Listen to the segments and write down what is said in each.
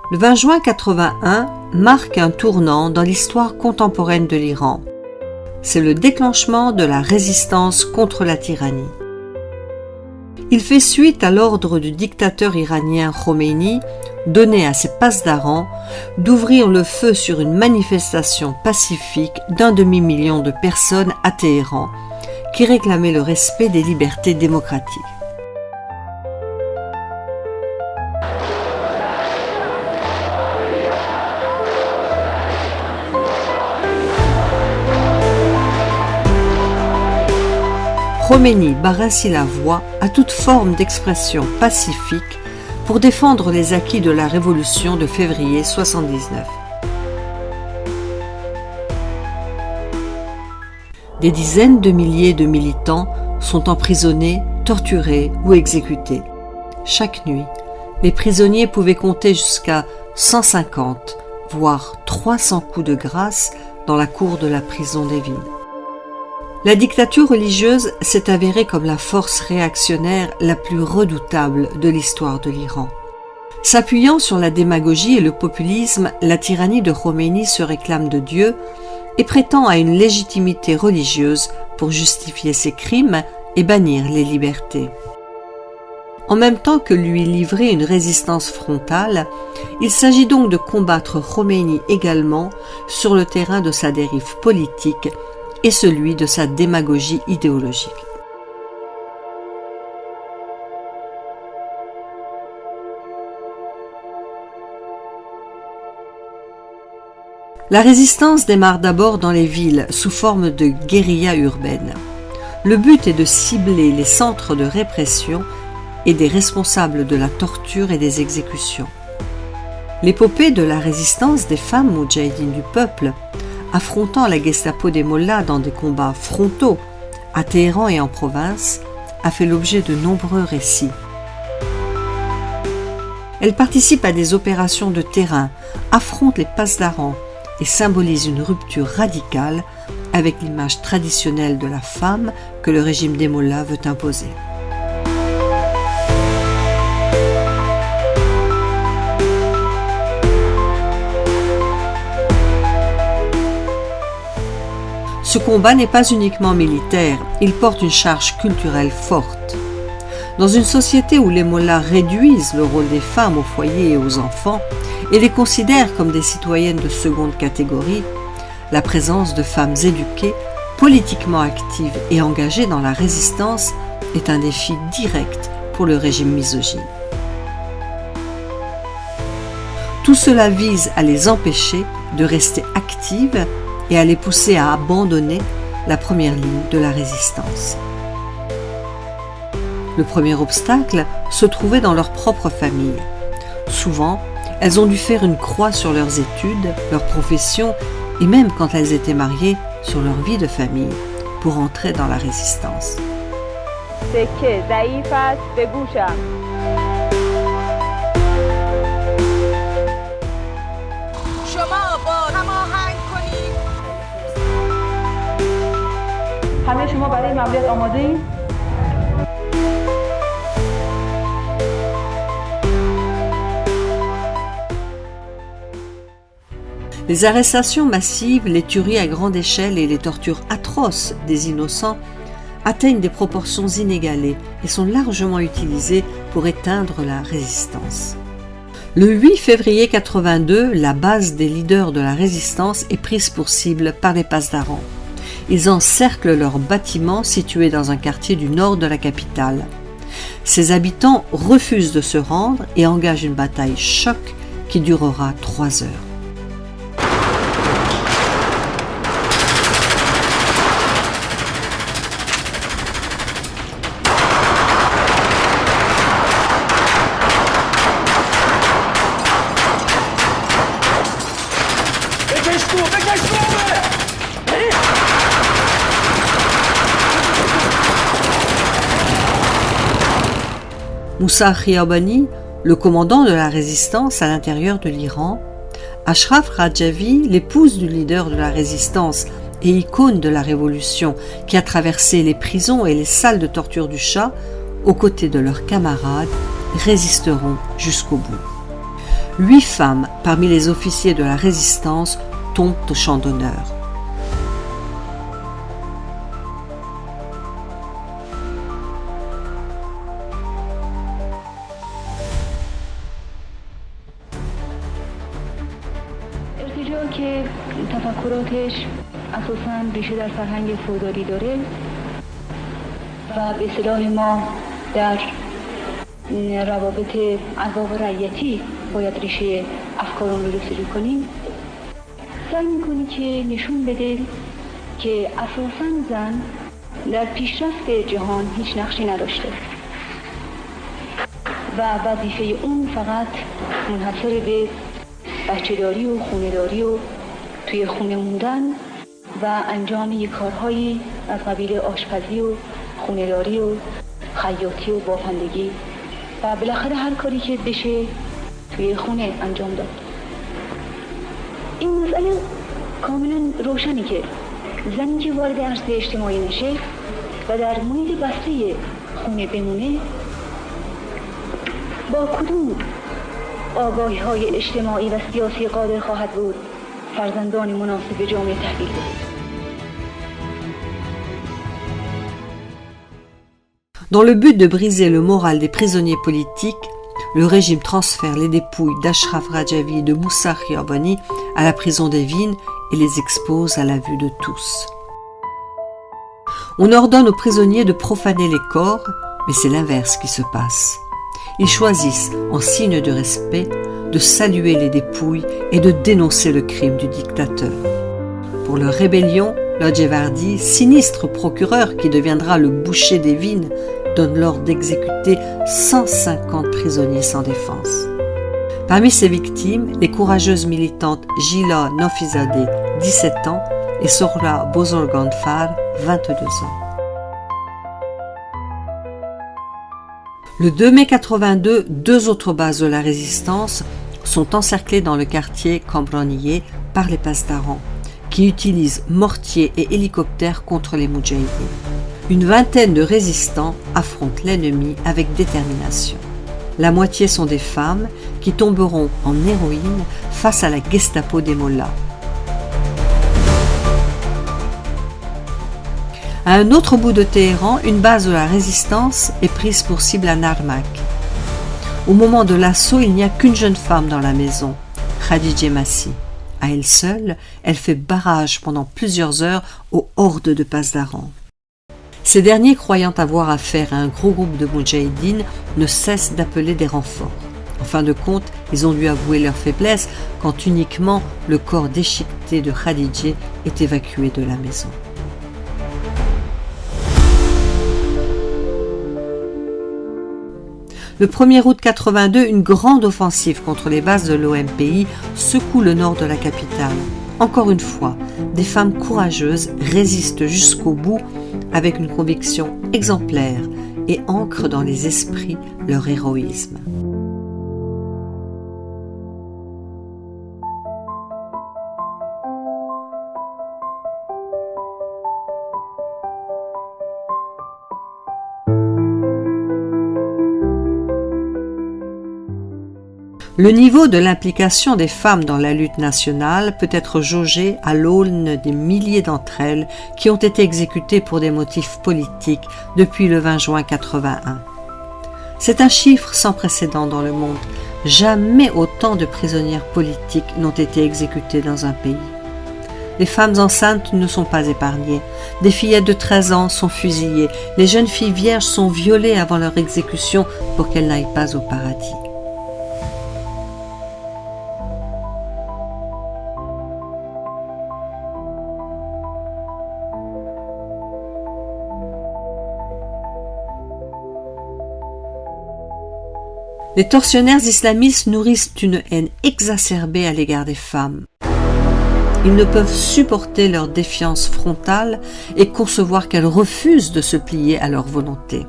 Le 20 juin 1981 marque un tournant dans l'histoire contemporaine de l'Iran. C'est le déclenchement de la résistance contre la tyrannie. Il fait suite à l'ordre du dictateur iranien Khomeini, donné à ses pasdarans, d'ouvrir le feu sur une manifestation pacifique d'1 demi-million de personnes à Téhéran, qui réclamaient le respect des libertés démocratiques. Khomeini barre ainsi la voie à toute forme d'expression pacifique pour défendre les acquis de la révolution de février 1979. Des dizaines de milliers de militants sont emprisonnés, torturés ou exécutés. Chaque nuit, les prisonniers pouvaient compter jusqu'à 150, voire 300 coups de grâce dans la cour de la prison des villes. La dictature religieuse s'est avérée comme la force réactionnaire la plus redoutable de l'histoire de l'Iran. S'appuyant sur la démagogie et le populisme, la tyrannie de Khomeini se réclame de Dieu et prétend à une légitimité religieuse pour justifier ses crimes et bannir les libertés. En même temps que lui livrer une résistance frontale, il s'agit donc de combattre Khomeini également sur le terrain de sa dérive politique et celui de sa démagogie idéologique. La résistance démarre d'abord dans les villes sous forme de guérilla urbaine. Le but est de cibler les centres de répression et des responsables de la torture et des exécutions. L'épopée de la résistance des femmes moudjahidines du peuple, affrontant la Gestapo des mollahs dans des combats frontaux, à Téhéran et en province, a fait l'objet de nombreux récits. Elle participe à des opérations de terrain, affronte les pasdarans et symbolise une rupture radicale avec l'image traditionnelle de la femme que le régime des mollahs veut imposer. Ce combat n'est pas uniquement militaire, il porte une charge culturelle forte. Dans une société où les mollahs réduisent le rôle des femmes au foyer et aux enfants et les considèrent comme des citoyennes de seconde catégorie, la présence de femmes éduquées, politiquement actives et engagées dans la résistance est un défi direct pour le régime misogyne. Tout cela vise à les empêcher de rester actives et à les pousser à abandonner la première ligne de la résistance. Le premier obstacle se trouvait dans leur propre famille. Souvent, elles ont dû faire une croix sur leurs études, leur profession et même quand elles étaient mariées, sur leur vie de famille pour entrer dans la résistance. Les arrestations massives, les tueries à grande échelle et les tortures atroces des innocents atteignent des proportions inégalées et sont largement utilisées pour éteindre la résistance. Le 8 février 1982, la base des leaders de la résistance est prise pour cible par les pasdarans. Ils encerclent leur bâtiment situé dans un quartier du nord de la capitale. Ses habitants refusent de se rendre et engagent une bataille choc qui durera 3 heures. Moussa Khiabani, le commandant de la résistance à l'intérieur de l'Iran, Ashraf Rajavi, l'épouse du leader de la résistance et icône de la révolution qui a traversé les prisons et les salles de torture du Shah, aux côtés de leurs camarades, résisteront jusqu'au bout. 8 femmes parmi les officiers de la résistance tombent au champ d'honneur. ارتجاعی که تفکراتش اساساً ریشه در فرهنگ فئودالی داره و به اصطلاح ما در روابط ارباب رعیتی باید ریشه افکار اون رو جستجو کنیم، سعی میکنی که نشون بده که اساساً زن در پیشرفت جهان هیچ نقشی نداشته و وظیفه اون فقط منحصر به بچه‌داری و خونه‌داری و توی خونه موندن و انجام یک کارهایی از قبیل آشپزی و خونه‌داری و خیاطی و بافندگی و بالاخره هر کاری که بشه توی خونه انجام داد. این مسئله کاملا روشنی که زنی که وارد عرصه اجتماعی نشه و در محیط بسته خونه بمونه با کدوم آگاهی‌های اجتماعی و سیاسی قادر خواهد بود فرزندان مناسب جامعه تحویل بده. Dans le but de briser le moral des prisonniers politiques, le régime transfère les dépouilles d'Ashraf Rajavi et de Moussa Khiyabani à la prison d'Evin et les expose à la vue de tous. On ordonne aux prisonniers de profaner les corps, mais c'est l'inverse qui se passe. Ils choisissent, en signe de respect, de saluer les dépouilles et de dénoncer le crime du dictateur. Pour leur rébellion, Lajevardi, sinistre procureur qui deviendra le boucher d'Evin, donne l'ordre d'exécuter 150 prisonniers sans défense. Parmi ces victimes, les courageuses militantes Gila Nafizadeh, 17 ans, et Sohra Bozorganfar, 22 ans. Le 2 mai 82, 2 autres bases de la résistance sont encerclées dans le quartier Kambraniye par les Pasdarans, qui utilisent mortiers et hélicoptères contre les Moudjahidines. Une vingtaine de résistants affrontent l'ennemi avec détermination. La moitié sont des femmes qui tomberont en héroïnes face à la Gestapo des mollahs. À un autre bout de Téhéran, une base de la résistance est prise pour cible à Narmak. Au moment de l'assaut, il n'y a qu'une jeune femme dans la maison, Khadija Massi. À elle seule, elle fait barrage pendant plusieurs heures aux hordes de Pasdarans. Ces derniers, croyant avoir affaire à un gros groupe de Moudjahidines, ne cessent d'appeler des renforts. En fin de compte, ils ont dû avouer leur faiblesse quand uniquement le corps déchiqueté de Khadija est évacué de la maison. Le 1er août 82, une grande offensive contre les bases de l'OMPI secoue le nord de la capitale. Encore une fois, des femmes courageuses résistent jusqu'au bout avec une conviction exemplaire et ancrent dans les esprits leur héroïsme. Le niveau de l'implication des femmes dans la lutte nationale peut être jaugé à l'aune des milliers d'entre elles qui ont été exécutées pour des motifs politiques depuis le 20 juin 81. C'est un chiffre sans précédent dans le monde. Jamais autant de prisonnières politiques n'ont été exécutées dans un pays. Les femmes enceintes ne sont pas épargnées. Des fillettes de 13 ans sont fusillées. Les jeunes filles vierges sont violées avant leur exécution pour qu'elles n'aillent pas au paradis. Les tortionnaires islamistes nourrissent une haine exacerbée à l'égard des femmes. Ils ne peuvent supporter leur défiance frontale et concevoir qu'elles refusent de se plier à leur volonté.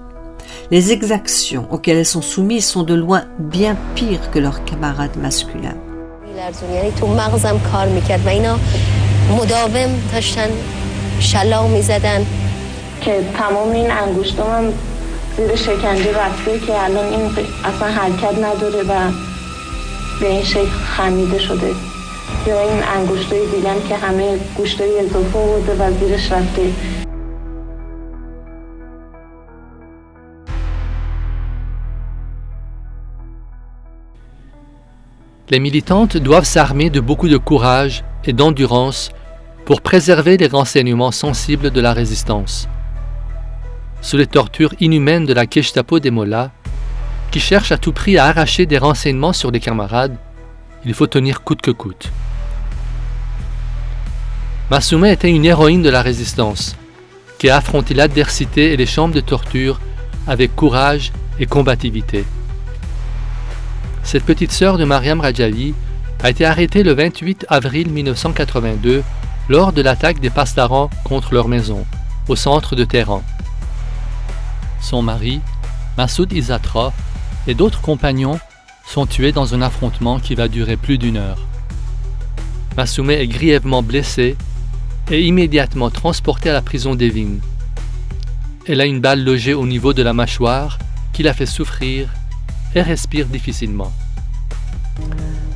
Les exactions auxquelles elles sont soumises sont de loin bien pires que leurs camarades masculins. زیر شکنجه رفته که الان این اصلا حرکت نداره و به این شکل خمیده شده یا این انگشتای دیدم که همه گوشتای اضافه آورده و زیرش رفته. Les militantes doivent s'armer de beaucoup de courage et d'endurance pour préserver les renseignements sensibles de la résistance. Sous les tortures inhumaines de la Gestapo des Mollahs, qui cherche à tout prix à arracher des renseignements sur les camarades, il faut tenir coûte que coûte. Massoumeh était une héroïne de la résistance, qui a affronté l'adversité et les chambres de torture avec courage et combativité. Cette petite sœur de Mariam Rajavi a été arrêtée le 28 avril 1982 lors de l'attaque des Pasdaran contre leur maison, au centre de Téhéran. Son mari, Massoud Izatra, et d'autres compagnons sont tués dans un affrontement qui va durer plus d'1 heure. Massoumeh est grièvement blessée et immédiatement transportée à la prison d'Evin. Elle a une balle logée au niveau de la mâchoire qui la fait souffrir et respire difficilement.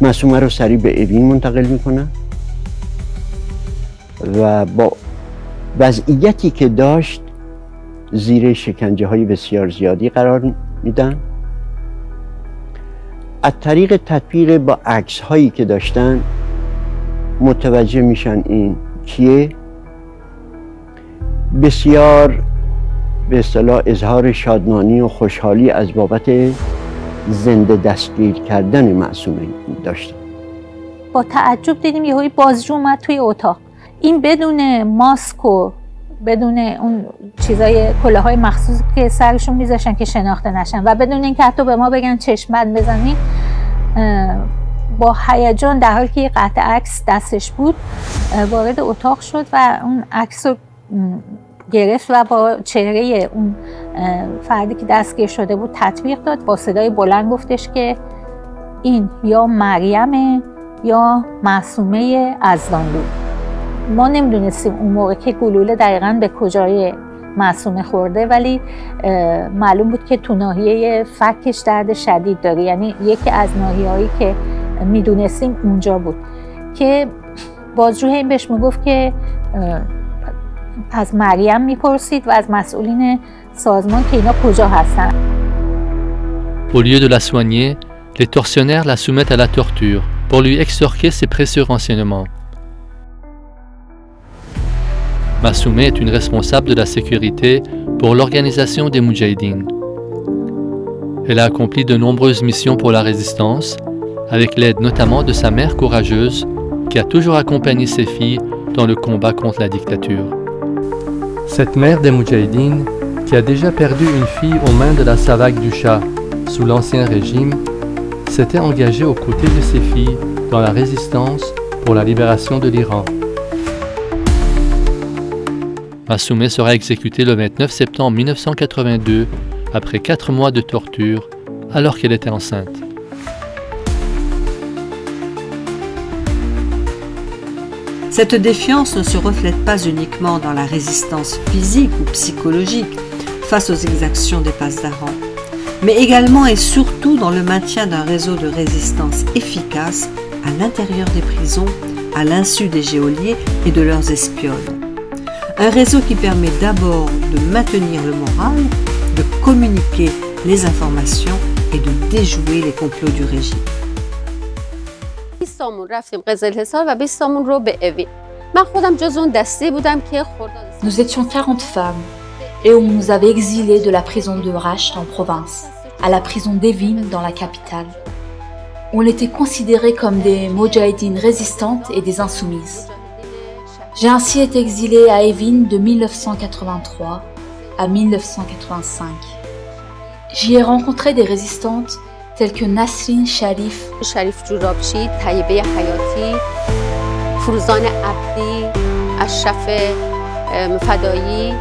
معصومه رو سریع به اوین منتقل میکنن و با وضعیتی که داشت زیر شکنجه های بسیار زیادی قرار میدن. از طریق تطبیق با عکس هایی که داشتن متوجه میشن این کیه. بسیار به اصطلاح اظهار شادمانی و خوشحالی از بابت زنده دستگیر کردن معصومه داشتن. با تعجب دیدیم یهویی بازجو اومد توی اتاق. این بدون ماسک و بدون اون چیزای کلاهای مخصوصی که سرشون میذاشن که شناخته نشن و بدون اینکه حتی به ما بگن چشم بند بزنید، با هیجان در حالی که یه قطعه عکس دستش بود وارد اتاق شد و اون عکس رو گرفت و با چهره اون فردی که دستگیر شده بود تطبیق داد. با صدای بلند گفتش که این یا مریمه یا معصومه یزدانلو. ما نمیدونستیم اون موقع که گلوله دقیقاً به کجای معصومه خورده، ولی معلوم بود که تو ناحیه فکش درد شدید داره. یعنی یکی از ناحیه‌هایی که میدونستیم اونجا بود که بازجو این بهش میگفت که از مریم میپرسید و از مسئولین سازمان که اینا کجا هستن. Au lieu de la soigner, les tortionnaires la soumettent à la torture pour lui extorquer ses précieux renseignements. Massoumeh est une responsable de la sécurité pour l'organisation des Moudjahidines. Elle a accompli de nombreuses missions pour la résistance, avec l'aide notamment de sa mère courageuse qui a toujours accompagné ses filles dans le combat contre la dictature. Cette mère des Moudjahidines, qui a déjà perdu une fille aux mains de la Savak du Shah sous l'Ancien Régime, s'était engagée aux côtés de ses filles dans la résistance pour la libération de l'Iran. Massoumeh sera exécutée le 29 septembre 1982 après 4 mois de torture alors qu'elle était enceinte. Cette défiance ne se reflète pas uniquement dans la résistance physique ou psychologique face aux exactions des Pasdaran, mais également et surtout dans le maintien d'un réseau de résistance efficace à l'intérieur des prisons, à l'insu des geôliers et de leurs espionnes. Un réseau qui permet d'abord de maintenir le moral, de communiquer les informations et de déjouer les complots du régime. Nous étions 40 femmes et on nous avait exilés de la prison de Rasht en province à la prison d'Evin dans la capitale. On était considérés comme des moudjahidines résistantes et des insoumises. J'ai ainsi été exilée à Evin de 1983 à 1985. J'y ai rencontré des résistantes telles que Nasrin Sharif, Jurabchi, Taïbe Hayati, Furuzan Abdi, Ashraf Fadayi,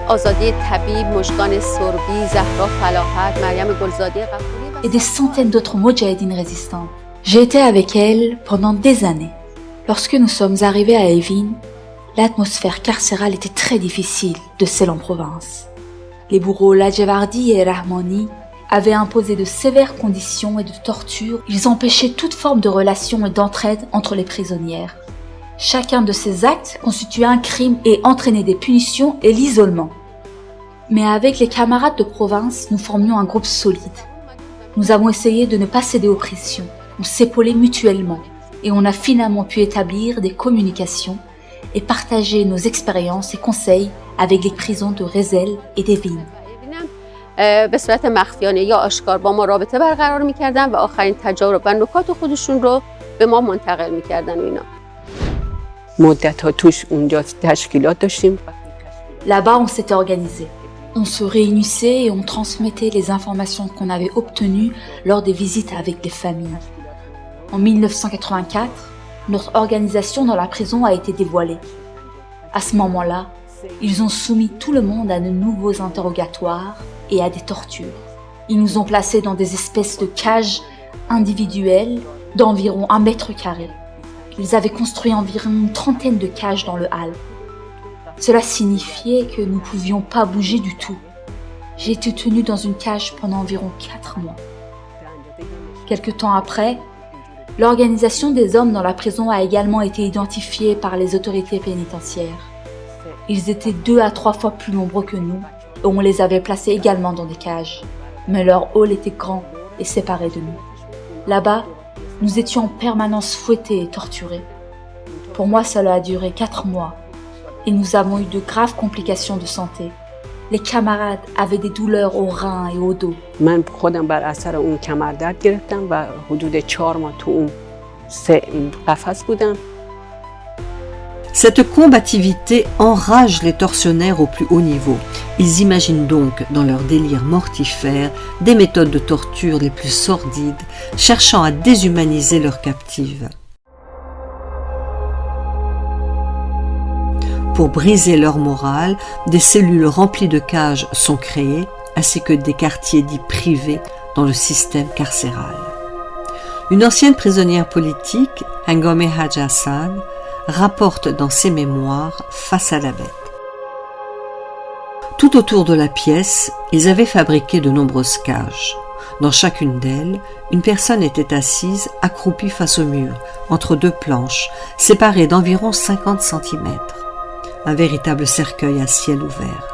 Azadeh Tabib, Mojgan Sorbi, Zahra Falahat, Mariam Golzadeh Ghafouri et des centaines d'autres moudjahidines résistantes. J'ai été avec elles pendant des années. Lorsque nous sommes arrivés à Evin, l'atmosphère carcérale était très difficile de celle en province. Les bourreaux Lajevardi et Rahmani avaient imposé de sévères conditions et de torture. Ils empêchaient toute forme de relation et d'entraide entre les prisonnières. Chacun de ces actes constituait un crime et entraînait des punitions et l'isolement. Mais avec les camarades de province, nous formions un groupe solide. Nous avons essayé de ne pas céder aux pressions, on s'épaulait mutuellement et on a finalement pu établir des communications et partager nos expériences et conseils avec les prisons de Rezzel et d'Evin. به صورت مخفیانه یا آشکار با ما رابطه برقرار می‌کردن و آخرین تجارب و نکات خودشون رو به ما منتقل می‌کردن و اینا. مدت‌ها توش اونجا تشکیلات داشتیم. Là-bas, on s'était organisé. On se réunissait et on transmettait les informations qu'on avait obtenues lors des visites avec les familles. En 1984, notre organisation dans la prison a été dévoilée. À ce moment-là, ils ont soumis tout le monde à de nouveaux interrogatoires et à des tortures. Ils nous ont placés dans des espèces de cages individuelles d'environ 1 mètre carré. Ils avaient construit environ une trentaine de cages dans le hall. Cela signifiait que nous ne pouvions pas bouger du tout. J'ai été tenue dans une cage pendant environ 4 mois. Quelque temps après, l'organisation des hommes dans la prison a également été identifiée par les autorités pénitentiaires. Ils étaient 2 à 3 fois plus nombreux que nous et on les avait placés également dans des cages. Mais leur hall était grand et séparé de nous. Là-bas, nous étions en permanence fouettés et torturés. Pour moi, cela a duré 4 mois et nous avons eu de graves complications de santé. Les camarades avaient des douleurs aux reins et au dos. من خودم بر اثر اون کمردرد گرفتم و حدود 4 ماه تو اون قفس بودم. Cette combativité enrage les tortionnaires au plus haut niveau. Ils imaginent donc, dans leur délire mortifère, des méthodes de torture les plus sordides, cherchant à déshumaniser leurs captives. Pour briser leur morale, des cellules remplies de cages sont créées, ainsi que des quartiers dits privés dans le système carcéral. Une ancienne prisonnière politique, Hangome Haji Hassan, rapporte dans ses mémoires Face à la bête. Tout autour de la pièce, ils avaient fabriqué de nombreuses cages. Dans chacune d'elles, une personne était assise, accroupie face au mur, entre 2 planches, séparées d'environ 50 cm. Un véritable cercueil à ciel ouvert.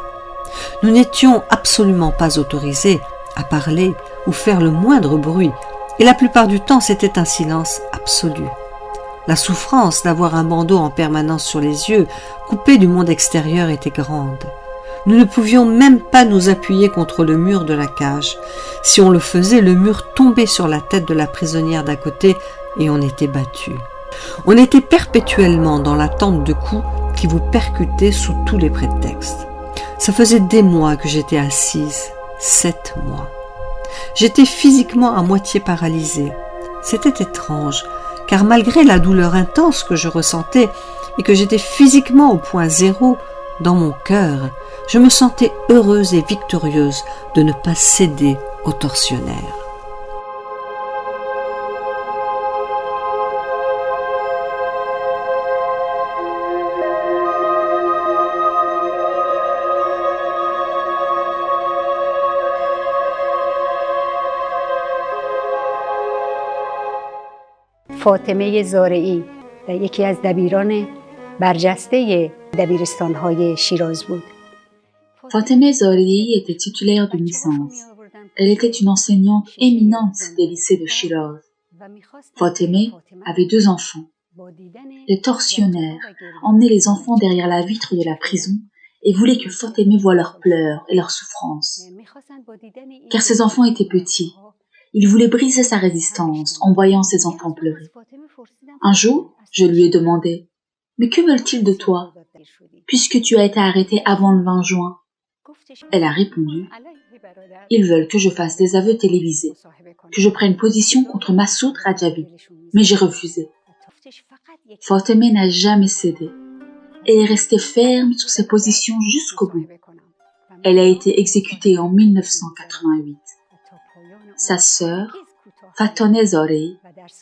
Nous n'étions absolument pas autorisés à parler ou faire le moindre bruit, et la plupart du temps c'était un silence absolu. La souffrance d'avoir un bandeau en permanence sur les yeux, coupé du monde extérieur, était grande. Nous ne pouvions même pas nous appuyer contre le mur de la cage. Si on le faisait, le mur tombait sur la tête de la prisonnière d'à côté et on était battu. On était perpétuellement dans l'attente de coups qui vous percutaient sous tous les prétextes. Ça faisait des mois que j'étais assise, 7 mois. J'étais physiquement à moitié paralysée. C'était étrange, car malgré la douleur intense que je ressentais et que j'étais physiquement au point zéro, dans mon cœur, je me sentais heureuse et victorieuse de ne pas céder aux tortionnaires. فاطمه زارعی یکی از دبیران برجسته دبیرستان‌های شیراز بود. Fatemeh Zarei était titulaire d'une licence. Elle était une enseignante éminente des lycées de Shiraz. Fatemeh avait 2 enfants. Les tortionnaires emmenaient les enfants derrière la vitre de la prison et voulaient que Fatemeh voie leurs pleurs et leurs souffrances. Car ses enfants étaient petits. Il voulait briser sa résistance en voyant ses enfants pleurer. Un jour, je lui ai demandé « Mais que veulent-ils de toi, puisque tu as été arrêté avant le 20 juin ?» Elle a répondu « Ils veulent que je fasse des aveux télévisés, que je prenne position contre Massoud Rajavi, mais j'ai refusé. » Fatemeh n'a jamais cédé. Elle est restée ferme sur ses positions jusqu'au bout. Elle a été exécutée en 1988. Sa sœur, Fatemeh Zarei,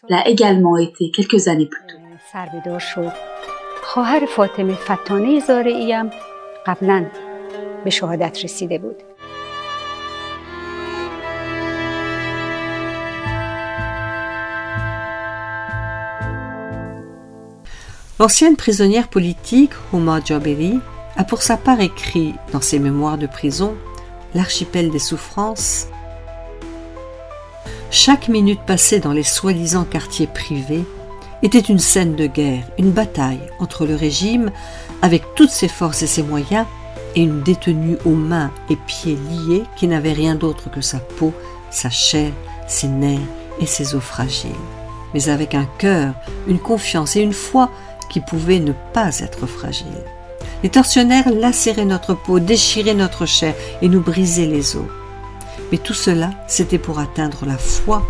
l'a également été quelques années plus tôt. سربدار شد. خواهر فاطمه فتانه زارعی هم قبلا به شهادت رسیده بود. L'ancienne prisonnière politique, Huma Jaberi, a pour sa part écrit dans ses mémoires de prison « L'archipel des souffrances ». Chaque minute passée dans les soi-disant quartiers privés était une scène de guerre, une bataille entre le régime, avec toutes ses forces et ses moyens, et une détenue aux mains et pieds liés qui n'avait rien d'autre que sa peau, sa chair, ses nerfs et ses os fragiles, mais avec un cœur, une confiance et une foi qui pouvaient ne pas être fragiles. Les tortionnaires lacéraient notre peau, déchiraient notre chair et nous brisaient les os. Mais tout cela, c'était pour atteindre la foi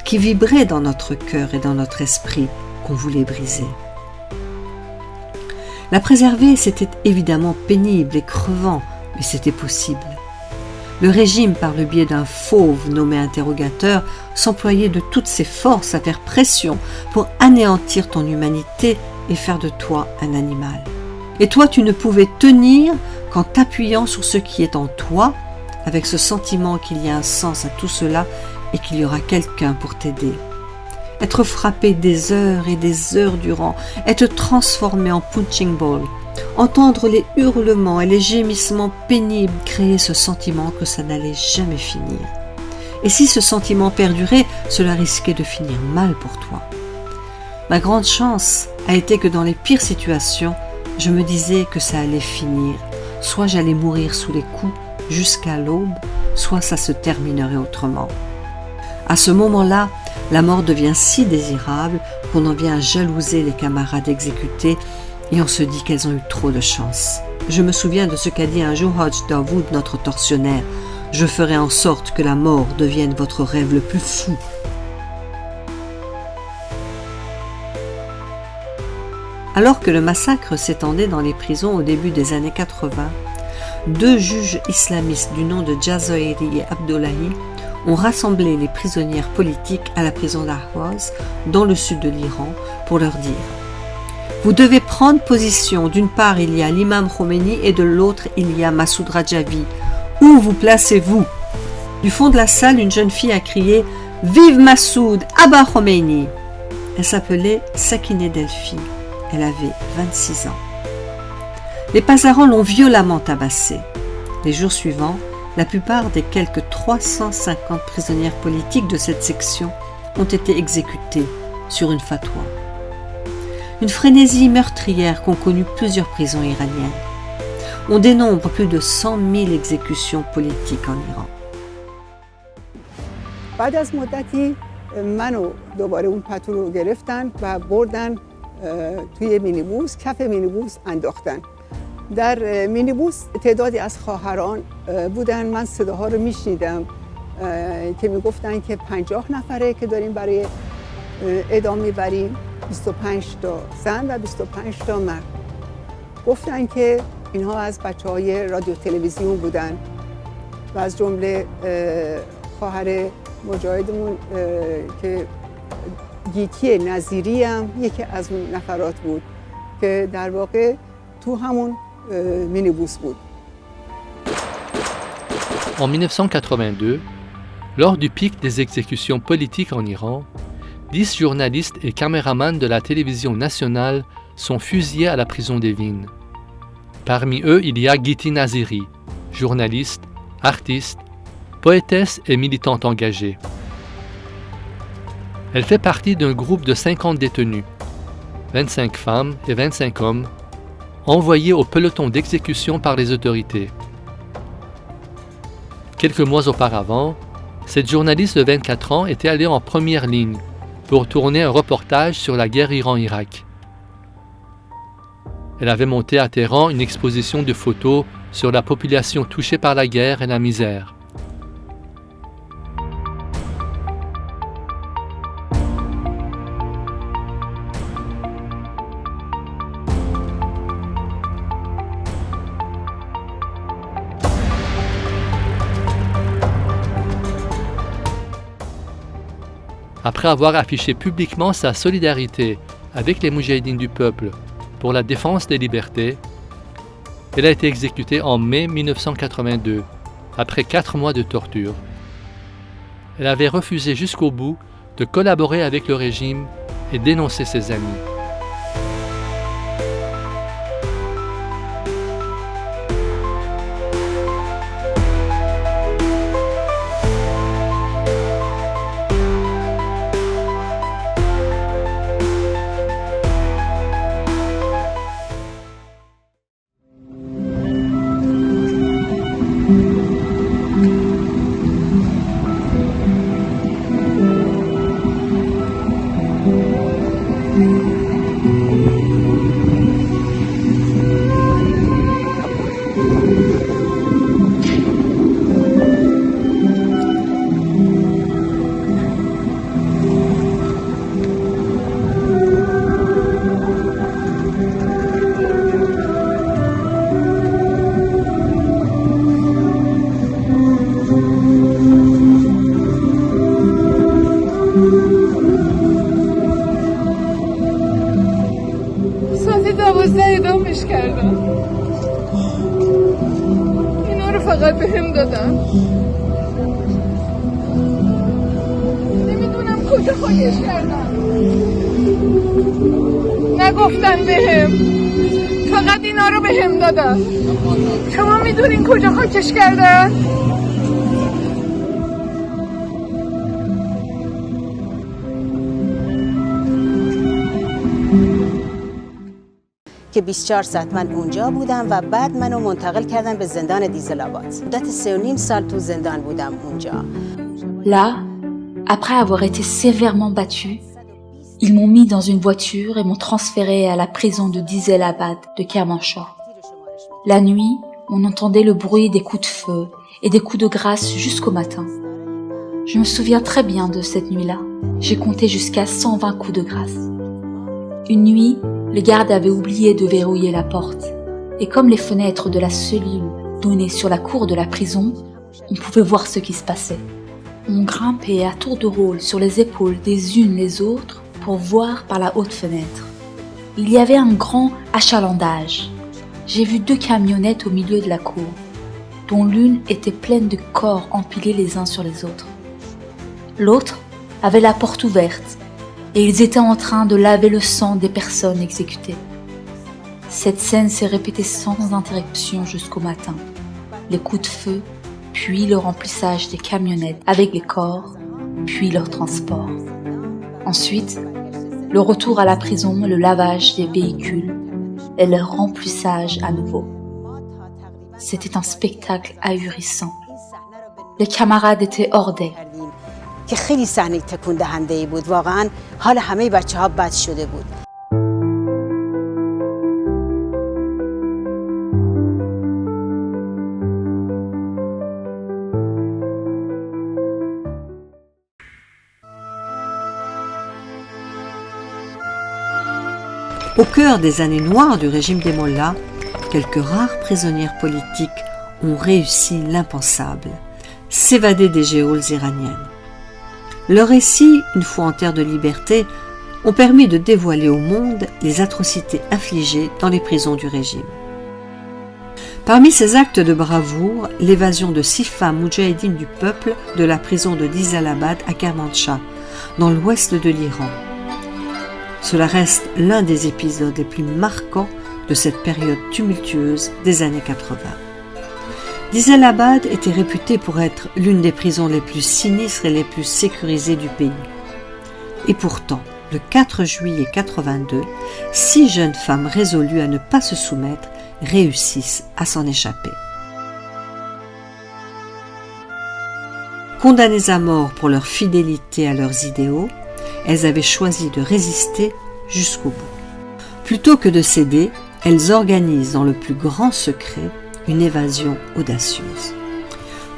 qui vibrait dans notre cœur et dans notre esprit qu'on voulait briser. La préserver, c'était évidemment pénible et crevant, mais c'était possible. Le régime, par le biais d'un fauve nommé interrogateur, s'employait de toutes ses forces à faire pression pour anéantir ton humanité et faire de toi un animal. Et toi, tu ne pouvais tenir qu'en t'appuyant sur ce qui est en toi, avec ce sentiment qu'il y a un sens à tout cela et qu'il y aura quelqu'un pour t'aider. Être frappé des heures et des heures durant, être transformé en punching ball, entendre les hurlements et les gémissements pénibles créer ce sentiment que ça n'allait jamais finir. Et si ce sentiment perdurait, cela risquait de finir mal pour toi. Ma grande chance a été que dans les pires situations, je me disais que ça allait finir. Soit j'allais mourir sous les coups jusqu'à l'aube, soit ça se terminerait autrement. À ce moment-là, la mort devient si désirable qu'on en vient à jalouser les camarades exécutés et on se dit qu'elles ont eu trop de chance. Je me souviens de ce qu'a dit un jour Hodge Dawood, notre tortionnaire. « Je ferai en sorte que la mort devienne votre rêve le plus fou. » Alors que le massacre s'étendait dans les prisons au début des années 80, 2 juges islamistes du nom de Jazoiri et Abdullahi ont rassemblé les prisonnières politiques à la prison d'Ahwaz, dans le sud de l'Iran, pour leur dire « Vous devez prendre position. D'une part, il y a l'imam Khomeini et de l'autre, il y a Massoud Rajavi. Où vous placez-vous » Du fond de la salle, une jeune fille a crié « Vive Massoud, Abba Khomeini » Elle s'appelait Sakineh Delphi. Elle avait 26 ans. Les Pasarans l'ont violemment tabassée. Les jours suivants, la plupart des quelques 350 prisonnières politiques de cette section ont été exécutées sur une fatwa. Une frénésie meurtrière qu'ont connue plusieurs prisons iraniennes. On dénombre plus de 100 000 exécutions politiques en Iran. بعد از مدتی منو دوباره اون پتو رو گرفتن و بردن توی مینیبوس، کف مینیبوس انداختن. در مینیبوس تعدادی از خواهران بودن. من صداها رو میشنیدم که میگفتن که 50 نفره که داریم برای اعدام میبریم، 25 تا زن و 25 تا مرد. گفتن که اینها از بچه‌های رادیو تلویزیون بودن و از جمله خواهر مجاهدمون که گیتی نظیری هم یکی از اون نفرات بود که در واقع تو همون مینیبوس بود. En 1982, lors du pic des exécutions politiques en Iran, 10 journalistes et caméramans de la télévision nationale sont fusillés à la prison d'Evin. Parmi eux, il y a Giti Naziri, journaliste, artiste, poétesse et militante engagée. Elle fait partie d'un groupe de 50 détenus, 25 femmes et 25 hommes, envoyés au peloton d'exécution par les autorités. Quelques mois auparavant, cette journaliste de 24 ans était allée en première ligne pour tourner un reportage sur la guerre Iran-Irak. Elle avait monté à Téhéran une exposition de photos sur la population touchée par la guerre et la misère. Après avoir affiché publiquement sa solidarité avec les Moudjahidines du peuple pour la défense des libertés, elle a été exécutée en mai 1982, après 4 mois de torture. Elle avait refusé jusqu'au bout de collaborer avec le régime et dénoncer ses amis. ساعت 12 اعدامش کردن. اینا رو فقط به هم دادن. نمیدونم کجا خاکش کردن. نگفتن به هم. فقط اینا رو به هم دادن. شما میدونین کجا خاکش کردن؟ که 24 ساعت من اونجا بودم و بعد منو منتقل کردن به زندان دیزل آباد. مدت 3.5 سال تو زندان بودم اونجا. Là, après avoir été sévèrement battu, ils m'ont mis dans une voiture et m'ont transféré à la prison de Dizelabad de Kermanshah. La nuit, on entendait le bruit des coups de feu et des coups de grâce jusqu'au matin. Je me souviens très bien de cette nuit-là. J'ai compté jusqu'à 120 coups de grâce. Une nuit, le garde avait oublié de verrouiller la porte. Et comme les fenêtres de la cellule donnaient sur la cour de la prison, on pouvait voir ce qui se passait. On grimpait à tour de rôle sur les épaules des unes les autres pour voir par la haute fenêtre. Il y avait un grand achalandage. J'ai vu 2 camionnettes au milieu de la cour, dont l'une était pleine de corps empilés les uns sur les autres. L'autre avait la porte ouverte et ils étaient en train de laver le sang des personnes exécutées. Cette scène s'est répétée sans interruption jusqu'au matin. Les coups de feu, puis le remplissage des camionnettes avec les corps, puis leur transport. Ensuite, le retour à la prison, le lavage des véhicules et leur remplissage à nouveau. C'était un spectacle ahurissant. Les camarades étaient hordés. که خیلی صحنه تکون دهنده بود. واقعا حال همه بچه‌ها بد شده بود. Au cœur des années noires du régime des Mollahs, quelques rares prisonnières politiques ont réussi l'impensable, s'évader des geôles iraniennes. Leurs récits, une fois en terre de liberté, ont permis de dévoiler au monde les atrocités infligées dans les prisons du régime. Parmi ces actes de bravoure, l'évasion de 6 femmes moudjahidines du peuple de la prison de Dizelabad à Kermanshah, dans l'ouest de l'Iran. Cela reste l'un des épisodes les plus marquants de cette période tumultueuse des années 80. Dizelabad était réputée pour être l'une des prisons les plus sinistres et les plus sécurisées du pays. Et pourtant, le 4 juillet 82, 6 jeunes femmes résolues à ne pas se soumettre réussissent à s'en échapper. Condamnées à mort pour leur fidélité à leurs idéaux, elles avaient choisi de résister jusqu'au bout. Plutôt que de céder, elles organisent dans le plus grand secret une évasion audacieuse.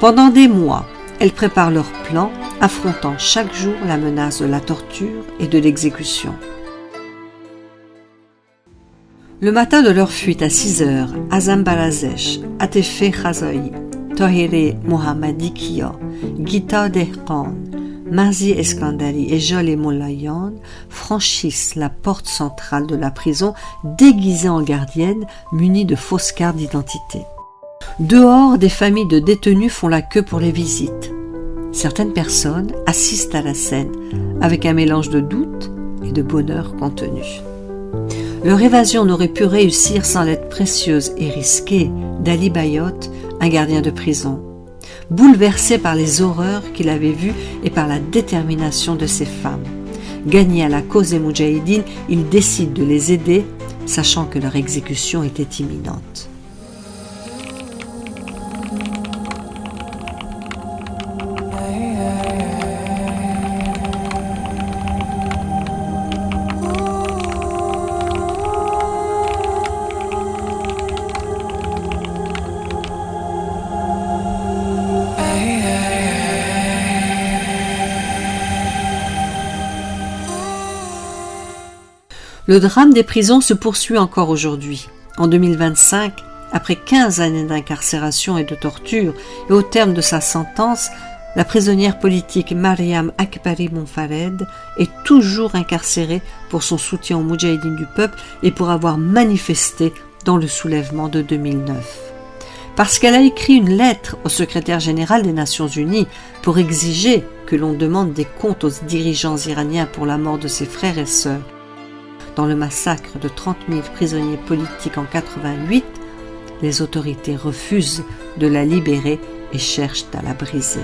Pendant des mois, elles préparent leur plan, affrontant chaque jour la menace de la torture et de l'exécution. Le matin de leur fuite à 6 heures, Azam Barazesh, Atefe Khazaï, Tahireh Mohammadikia, Gita Dehqan, Marzi Eskandari et Joleh Mollayan franchissent la porte centrale de la prison déguisées en gardiennes, munies de fausses cartes d'identité. Dehors, des familles de détenus font la queue pour les visites. Certaines personnes assistent à la scène avec un mélange de doute et de bonheur contenu. Leur évasion n'aurait pu réussir sans l'aide précieuse et risquée d'Ali Bayot, un gardien de prison. Bouleversé par les horreurs qu'il avait vues et par la détermination de ces femmes. Gagné à la cause des Moudjahidines, il décide de les aider, sachant que leur exécution était imminente. Le drame des prisons se poursuit encore aujourd'hui. En 2025, après 15 années d'incarcération et de torture, et au terme de sa sentence, la prisonnière politique Mariam Akbari Monfared est toujours incarcérée pour son soutien aux Moudjahidines du peuple et pour avoir manifesté dans le soulèvement de 2009. Parce qu'elle a écrit une lettre au secrétaire général des Nations Unies pour exiger que l'on demande des comptes aux dirigeants iraniens pour la mort de ses frères et sœurs. Dans le massacre de 30 000 prisonniers politiques en 88, les autorités refusent de la libérer et cherchent à la briser.